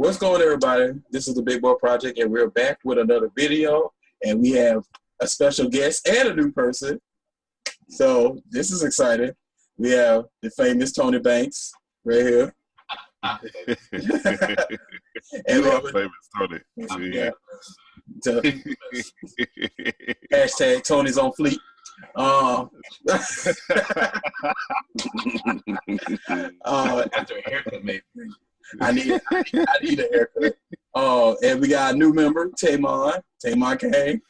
What's going on, everybody? This is the Big Boy Project, and we're back with another video. And we have a special guest and a new person. So this is exciting. We have the famous Tony Banks right here. And you are famous, Tony. Yeah. Hashtag Tony's on fleek. After a haircut, maybe. I need a haircut. And we got a new member, TaMon Kane.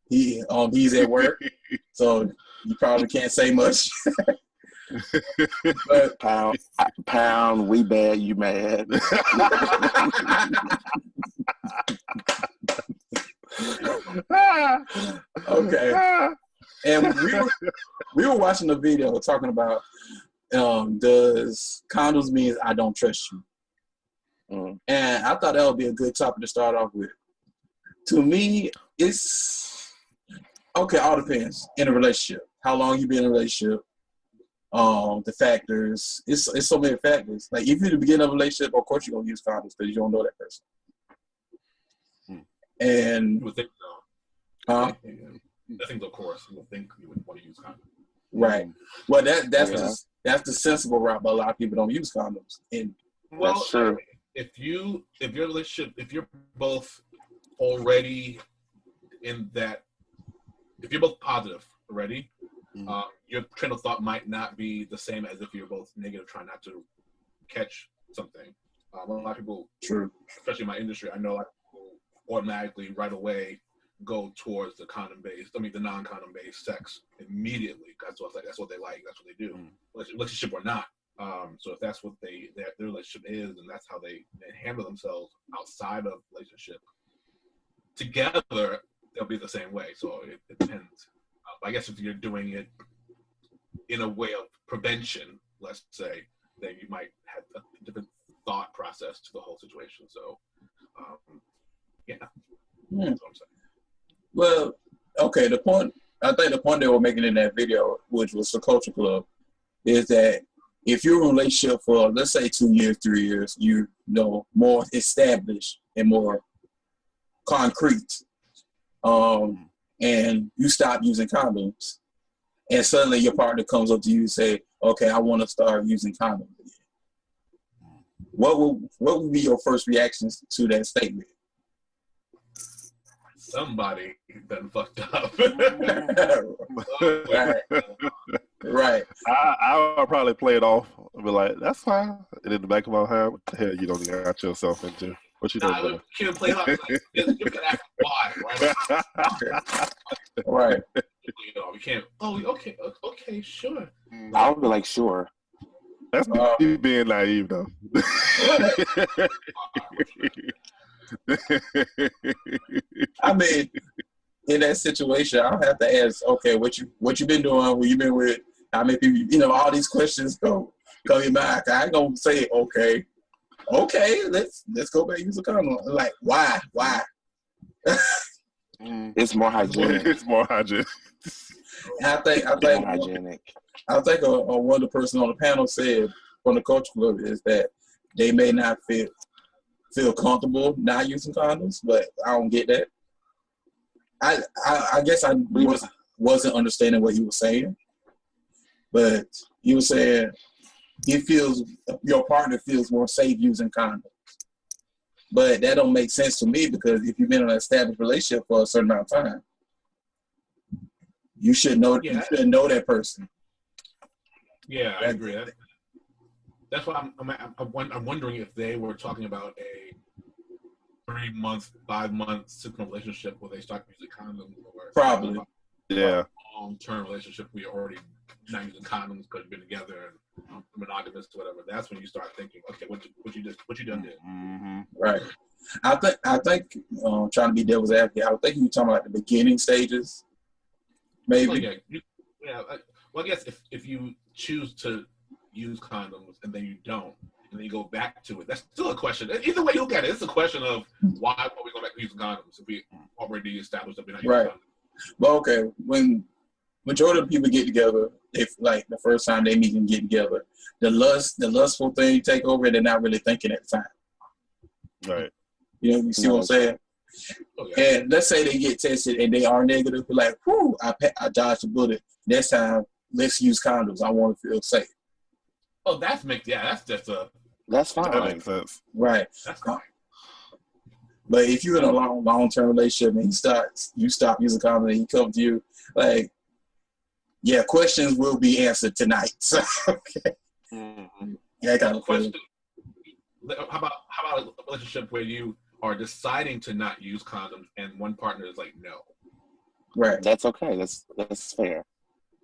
He's at work, so you probably can't say much. But pound, we bad, you mad. Okay. And we were watching the video talking about does condoms mean I don't trust you? And I thought that would be a good topic to start off with. To me, it's okay, all depends in a relationship. How long you been in a relationship, the factors. It's so many factors. Like if you're at the beginning of a relationship, of course you're gonna use condoms because you don't know that person. And You would think so. I think, of course, you would think you would want to use condoms. Right. Well, that's the sensible route, but a lot of people don't use condoms. And well, if your relationship, if you're both already in that, if you're both positive already, your train of thought might not be the same as if you're both negative, trying not to catch something. A lot of people, true, especially in my industry, I know a lot of people automatically right away go towards the the non-condom based sex immediately. That's what they like. That's what they do, relationship or not. So if that's what their relationship is, and that's how they handle themselves outside of relationship, together they'll be the same way. So it depends. I guess if you're doing it in a way of prevention, let's say, then you might have a different thought process to the whole situation. So, that's what I'm saying. Well, okay. I think the point they were making in that video, which was the Culture Club, is that if you're in a relationship for, let's say, 2 years, 3 years, you know, more established and more concrete, and you stop using condoms, and suddenly your partner comes up to you and say, "Okay, I want to start using condoms again." What would be your first reactions to that statement? Somebody done fucked up. Right. I would probably play it off and be like, "That's fine." And in the back of my head, what the hell you don't got yourself into? What you doing? You can't play it off. You can ask why, right? Right. You know, we can't. Oh, okay, sure. I would be like, sure. That's me being naive, though. I mean, in that situation, I'll have to ask, okay, what you been doing? Who you been with? How many people? You know, all these questions come in mind. I ain't gonna say okay, let's go back and use a condom. Like, why? It's more hygienic. It's more hygienic. I think hygienic. I think one of the person on the panel said from the Culture Club is that they may not feel comfortable not using condoms, but I don't get that. I guess I wasn't understanding what he was saying, but he was saying your partner feels more safe using condoms. But that don't make sense to me, because if you've been in an established relationship for a certain amount of time, you should know you should know that person. Yeah, I agree. That's why I'm wondering if they were talking about a 3-month, 5-month, 6-month relationship where they start using condoms, or probably long-term relationship where you're already not using condoms because you've been together and monogamous or whatever. That's when you start thinking, okay, what you done did. Right. I think trying to be devil's advocate, I think you were talking about the beginning stages, maybe. Well, I guess if you choose to use condoms and then you don't, and then you go back to it, that's still a question. Either way you look at it, it's a question of why are we going back to using condoms if we already established that we're not using condoms. Well, okay, when majority of the people get together, if like the first time they meet and get together, the lustful thing take over, and they're not really thinking at the time. Right. You see what I'm saying? Okay. And let's say they get tested and they are negative, but like, whoo, I dodged a bullet. Next time, let's use condoms. I want to feel safe. Oh, that's fine. That makes sense. Right. That's fine. But if you're in a long-term relationship and you stop using condoms and he comes to you, like, yeah, questions will be answered tonight. So, okay. Mm-hmm. Yeah, I got a question. How about a relationship where you are deciding to not use condoms and one partner is like, no? Right. That's okay. That's fair.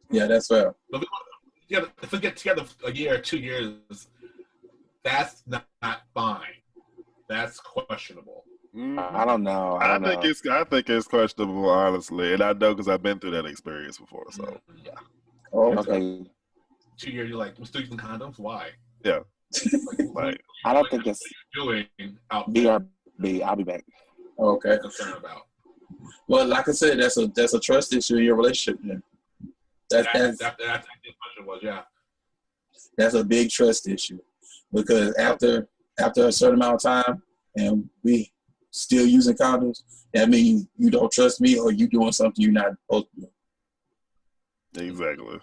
Yeah, that's fair. But if we get together a year or 2 years, that's not fine. That's questionable. I don't know. I think it's questionable, honestly, and I know because I've been through that experience before. So yeah. Oh, okay. 2 years, you're like, we're still using condoms. Why? Yeah. Like, I don't think it's doing out there. BRB. I'll be back. Okay. Concerned about. Well, like I said, that's a trust issue in your relationship. Then. That's the question was, yeah. That's a big trust issue because after a certain amount of time and we still using condoms, that means you don't trust me or you doing something you're not supposed to do. Exactly.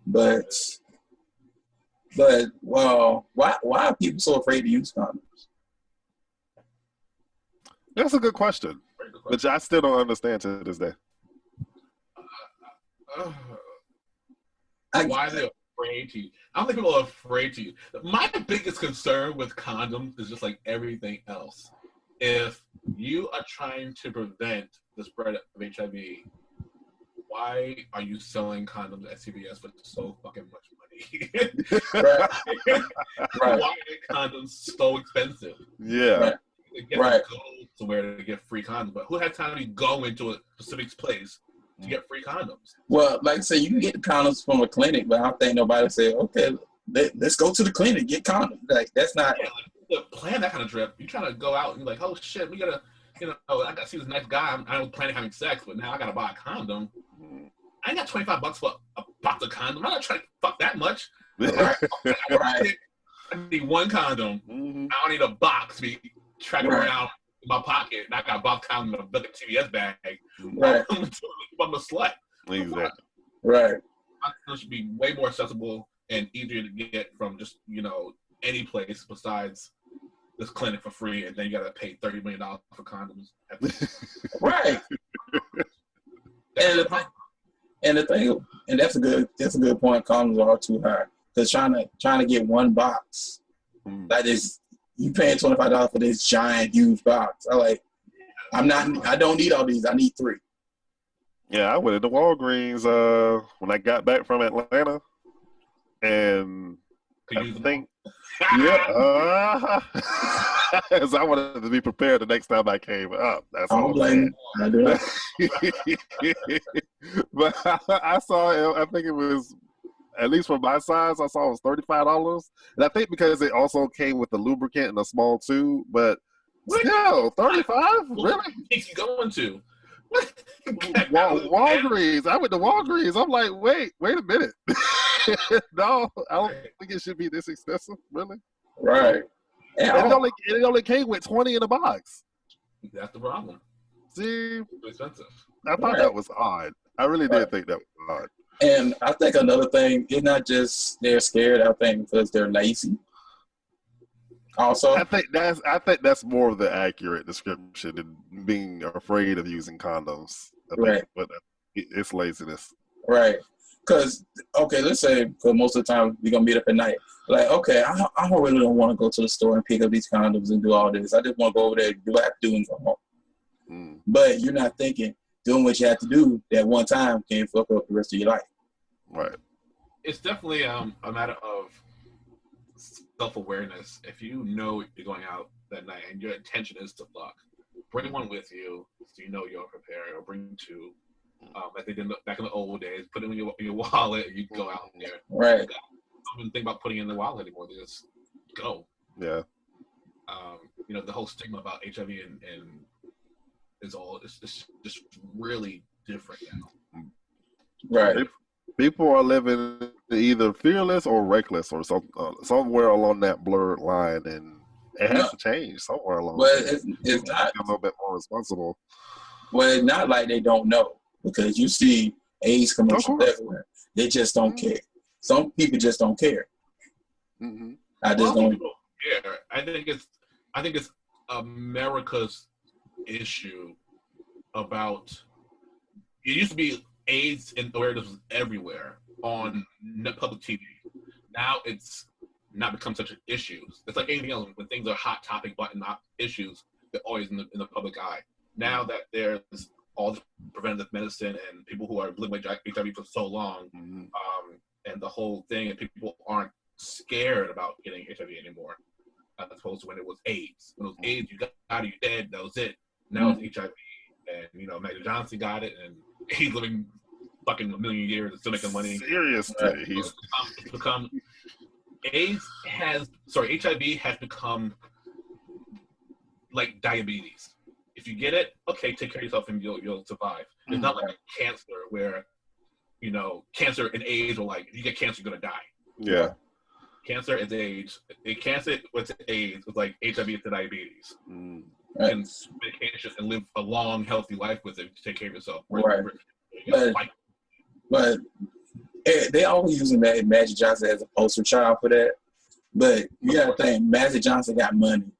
But well, why are people so afraid to use condoms? That's a good question, which I still don't understand to this day. Why are they afraid to? I don't think people are afraid to. My biggest concern with condoms is just like everything else. If you are trying to prevent the spread of HIV, why are you selling condoms at CVS for so fucking much money? Right. Why are condoms so expensive? Yeah. Right. Go somewhere to get free condoms, but who has time to go into a specific place to get free condoms? Well, like I say, you can get the condoms from a clinic, but I don't think nobody say, okay, let's go to the clinic, get condoms. Like, that's not... Yeah, like, plan that kind of trip. You're trying to go out and you're like, oh shit, we gotta, I gotta see this nice guy. I was planning having sex, but now I gotta buy a condom. I ain't got $25 for a box of condoms. I'm not trying to fuck that much. Right. I need one condom. Mm-hmm. I don't need a box to be tracking around in my pocket. And I got a box condom in a big TVS bag. Right. I'm a slut. Exactly. Right. It should be way more accessible and easier to get from just, any place besides this clinic for free, and then you gotta pay $30 million for condoms. Right. And the thing, and that's a good point. Condoms are too high because trying to get one box, that is, you paying $25 for this giant huge box. I don't need all these. I need 3. Yeah, I went into Walgreens when I got back from Atlanta, and I think, as I wanted to be prepared the next time I came up. That's all. I do not. But I saw, I think it was, at least for my size, I saw it was $35. And I think because it also came with the lubricant and a small tube, but still, $35? Really? What you going to? Walgreens. I went to Walgreens. I'm like, wait a minute. No, I don't think it should be this expensive, really. Right. And it only came with 20 in a box. That's the problem. See, it's expensive. I thought that was odd. I really did think that was odd. And I think another thing, it's not just they're scared. I think because they're lazy. Also, I think that's more of the accurate description than being afraid of using condoms. Right. But it's laziness. Right. Because, okay, let's say, because most of the time we're going to meet up at night. Like, okay, I really don't want to go to the store and pick up these condoms and do all this. I just want to go over there, do what I have to do and go home. But you're not thinking doing what you have to do that one time can fuck up the rest of your life. Right. It's definitely a matter of self-awareness. If you know you're going out that night and your intention is to fuck, bring one with you so you know you're prepared, or bring 2. Like they did back in the old days, put it in your wallet and you go out there. Right. Don't even think about putting it in the wallet anymore. They just go. Yeah. The whole stigma about HIV and it's just really different now. Right. People are living either fearless or reckless, or somewhere along that blurred line, and it has to change somewhere along. Well, there. it's not a little bit more responsible. Well, it's not like they don't know, because you see AIDS commercials everywhere. They just don't care. Some people just don't care. Mm-hmm. I just don't care. I think it's America's issue about. It used to be AIDS and awareness was everywhere on public TV. Now it's not become such an issue. It's like anything else. When things are hot topic button issues, they're always in the public eye. Now that there's all the preventative medicine and people who are living with HIV for so long, and the whole thing, and people aren't scared about getting HIV anymore, as opposed to when it was AIDS. When it was AIDS, you got out, you dead, that was it. Now it's HIV, and Magic Johnson got it, and he's living fucking a million years and still making money. Seriously, he's become HIV has become like diabetes. If you get it, okay, take care of yourself and you'll survive. It's not like cancer where, cancer and AIDS are like, if you get cancer, you're gonna die. Yeah. Cancer is AIDS. Cancer with AIDS is like HIV to diabetes. Right. And medications and live a long, healthy life with it to take care of yourself. Right. But they always using Magic Johnson as a poster child for that. But you gotta think, Magic Johnson got money.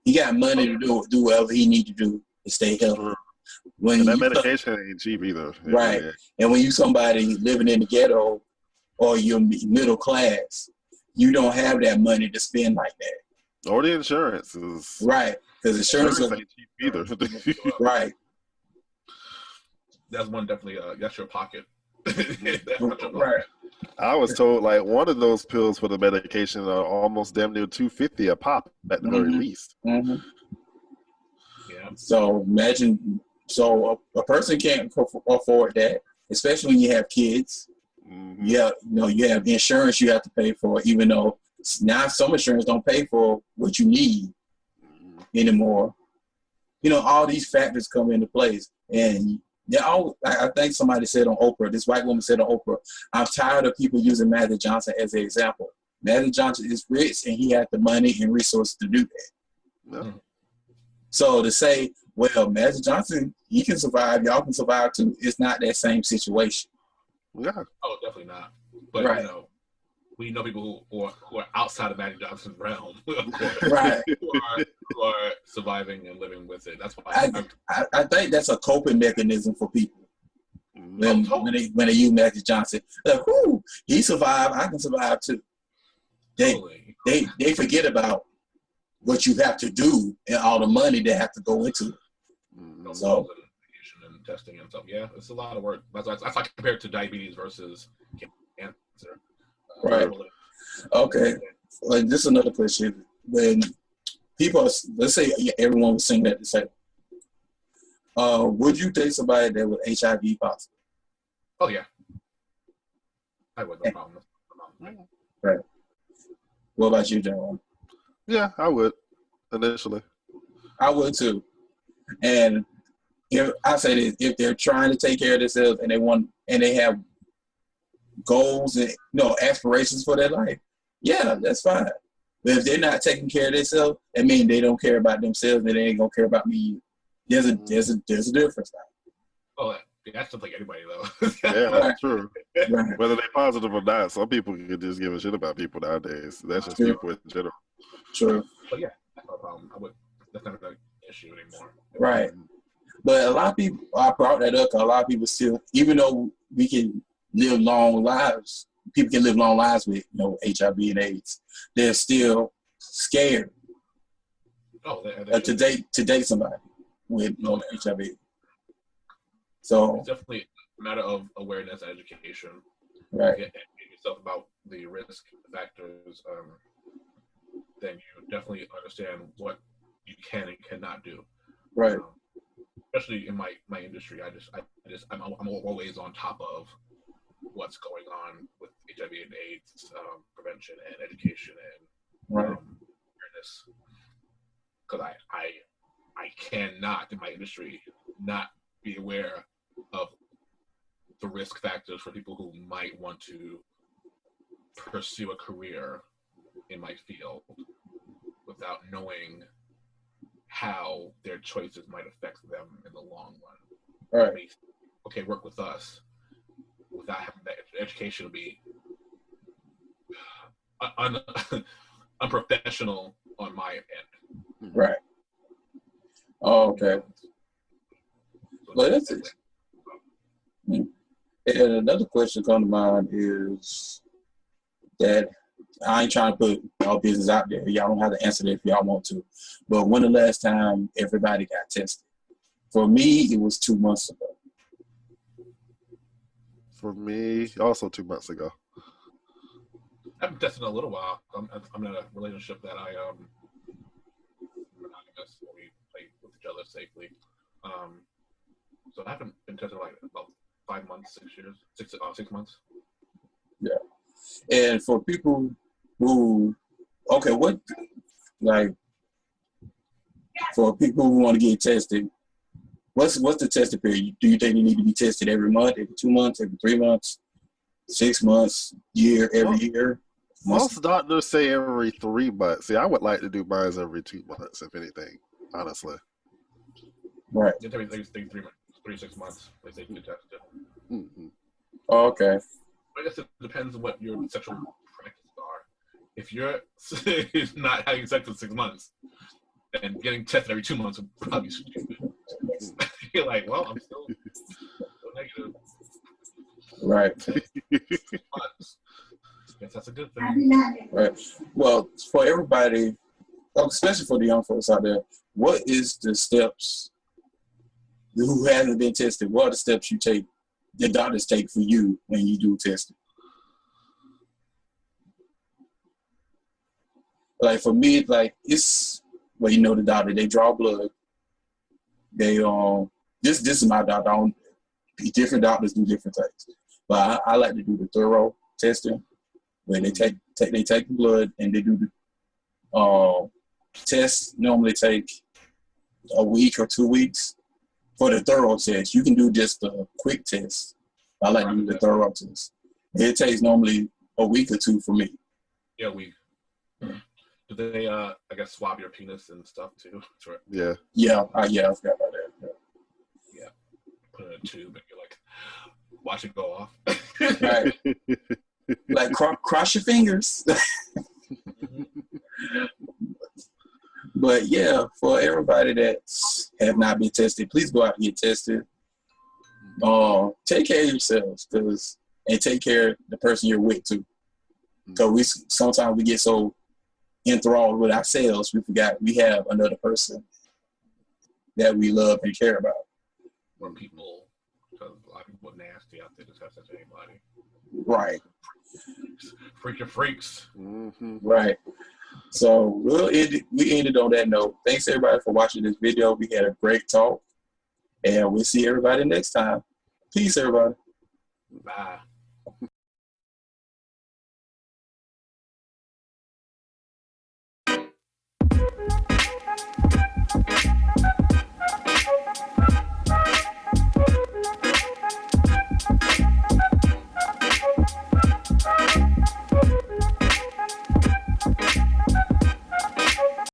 He got money to do whatever he need to do to stay healthy. And that medication ain't cheap either. Right. And when you somebody living in the ghetto or you're middle class, you don't have that money to spend like that. Or the insurance is right, because insurance ain't cheap either. Right. That's one definitely. That's your pocket. Right. I was told like one of those pills for the medication are almost damn near $250 a pop at the very least. Mm-hmm. Yeah. So imagine, a person can't afford that, especially when you have kids. Mm-hmm. You have insurance you have to pay for, even though now some insurance don't pay for what you need anymore. All these factors come into place, and I think somebody said on Oprah, this white woman said on Oprah, I'm tired of people using Magic Johnson as an example. Magic Johnson is rich and he had the money and resources to do that. Yeah. So to say, well, Magic Johnson, he can survive, y'all can survive too, it's not that same situation. Yeah. Oh, definitely not. But right. We know people who are outside of Magic Johnson's realm, right? who are surviving and living with it. That's why I think that's a coping mechanism for people. When they use Magic Johnson, like, whoo, he survived, I can survive too. They forget about what you have to do and all the money they have to go into it. So and testing and stuff. Yeah, it's a lot of work. That's like compared to diabetes versus cancer. Right. Okay. Like, this is another question. When people, let's say everyone was singing at the same, would you date somebody that was HIV positive? Oh yeah, I would. No problem. Right. What about you, John? Yeah, I would initially. I would too. And I say this: if they're trying to take care of themselves and they have goals and aspirations for their life, yeah, that's fine. But if they're not taking care of themselves, that means they don't care about themselves, and they ain't gonna care about me. There's a difference now. Oh, that's just like anybody though. Yeah, that's true. Right. Whether they're positive or not, some people can just give a shit about people nowadays. That's just people in general. True. But yeah, that's no problem. That's not an issue anymore. Right. But a lot of people, I brought that up because a lot of people still, even though we can live long lives, people can live long lives with HIV and AIDS, they're still scared to date somebody with HIV. So it's definitely a matter of awareness and education. Right. Educate yourself about the risk factors. Then you definitely understand what you can and cannot do. Right. Especially in my industry, I'm always on top of what's going on with HIV and AIDS prevention and education and awareness. Because I cannot in my industry not be aware of the risk factors for people who might want to pursue a career in my field without knowing how their choices might affect them in the long run. Right. I mean, okay, work with us without having that education will be unprofessional on my end. Right. Oh, okay. Well, that's it. And another question come to mind is that I ain't trying to put all business out there. Y'all don't have to answer that if y'all want to. But when the last time everybody got tested? For me, it was 2 months ago. For me, also 2 months ago. I've been testing a little while. I'm in a relationship that monogamous, where we play with each other safely. So I haven't been testing like about 5 months, 6 years, 6 months. Yeah. And for people who, okay, what, like, for people who want to get tested, what's the testing period? Do you think you need to be tested every month, every 2 months, every 3 months, 6 months, every year? Most doctors say every 3 months. See, I would like to do mine every 2 months, if anything, honestly. Right. It's every 3 months, 3 to 6 months. They say you get tested. Mm-hmm. Oh, okay. I guess it depends on what your sexual practices are. If you're not having sex in 6 months and getting tested every 2 months would probably be stupid. You're like, well, I'm still negative. Right. 6 months. Guess that's a good thing. Right. Well, for everybody, especially for the young folks out there, what is the steps who hasn't been tested? What are the steps you take, the doctors take for you when you do testing? Like for me, like it's, well, you know, the doctor, they draw blood. They this is my doctor. Different doctors do different things, but I like to do the thorough testing where they take the blood and they do the tests. Normally take a week or 2 weeks for the thorough test. You can do just a quick test. I like to do the thorough test. It takes normally a week or 2 for me. Yeah, a week. Do they, I guess, swab your penis and stuff too? Right. Yeah. Yeah, I forgot about that. Yeah. Put it in a tube and you're like, watch it go off. Right. Like cross your fingers. But yeah, for everybody that have not been tested, please go out and get tested. Take care of yourselves, and take care of the person you're with too. Because sometimes we get so enthralled with ourselves, we forgot we have another person that we love and care about. When people, because a lot of people are nasty out there to test to anybody. Right. Freaks. Mm-hmm. Right. So we ended on that note. Thanks everybody for watching this video. We had a great talk, and we'll see everybody next time. Peace, everybody. Bye.